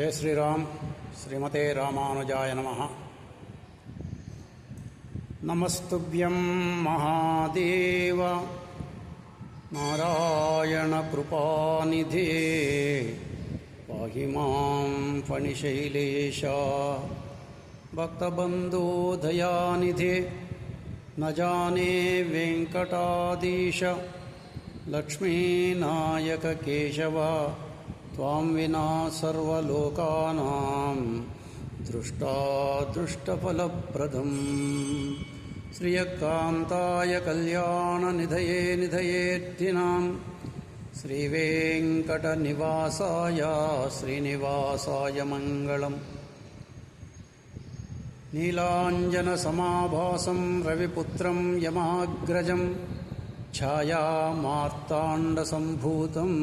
जय श्रीराम। श्रीमते रामानुजाय नमः। नमस्तुभ्यं महादेव नारायण कृपानिधे पाहि मां फणिशैलेश भक्तबन्धो दयानिधे न जाने वेङ्कटाधीश लक्ष्मीनायक केशव त्वां विना सर्वलोकानां दृष्टादृष्टफलप्रदम् श्रियकान्ताय कल्याणनिधये निधयेद्धिनां श्रीवेङ्कटनिवासाय श्रीनिवासाय मङ्गलम्। नीलाञ्जनसमाभासं रविपुत्रं यमाग्रजं छायामार्ताण्डसम्भूतं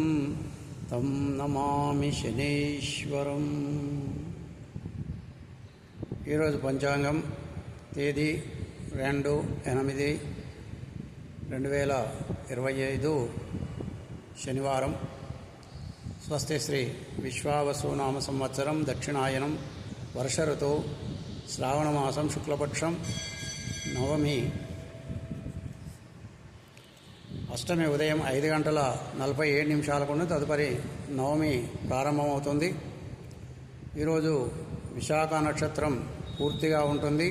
तं नमामि शनेश्वरं। ఈరోజు పంచాంగం తేదీ 2/8/2025 శనివారం. స్వస్తి శ్రీ విశ్వావసునామ సంవత్సరం దక్షిణాయనం వర్ష ఋతువు శ్రావణమాసం శుక్లపక్షం నవమి. అష్టమి ఉదయం 5:47 తదుపరి నవమి ప్రారంభమవుతుంది. ఈరోజు విశాఖ నక్షత్రం పూర్తిగా ఉంటుంది.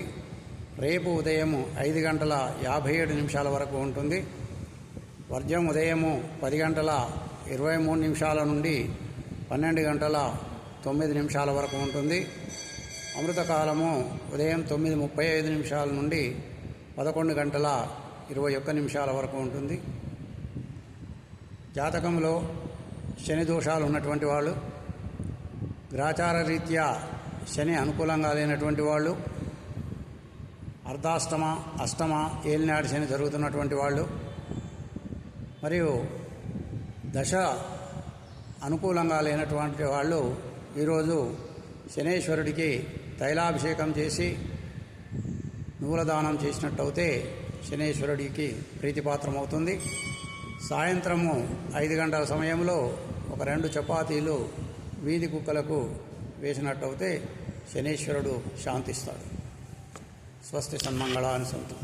రేపు ఉదయం 5:57 వరకు ఉంటుంది. వర్జం ఉదయం 10:23 నుండి 12:09 వరకు ఉంటుంది. అమృతకాలము ఉదయం 9:35 నుండి 11:21 వరకు ఉంటుంది. జాతకంలో శని దోషాలు ఉన్నటువంటి వాళ్ళు, గ్రాచార రీత్యా శని అనుకూలంగా లేనటువంటి వాళ్ళు, అర్ధాష్టమ అష్టమ ఏలినాడు శని జరుగుతున్నటువంటి వాళ్ళు, మరియు దశ అనుకూలంగా లేనటువంటి వాళ్ళు ఈరోజు శనేశ్వరుడికి తైలాభిషేకం చేసి నువ్వుల దానం చేసినట్టయితే శనేశ్వరుడికి ప్రీతిపాత్రమవుతుంది. సాయంత్రము 5 గంటల సమయంలో ఒక 2 చపాతీలు వీధి కుక్కలకు వేసినట్టయితే శనేశ్వరుడు శాంతిస్తాడు. స్వస్తి సన్మంగళాని సంతు.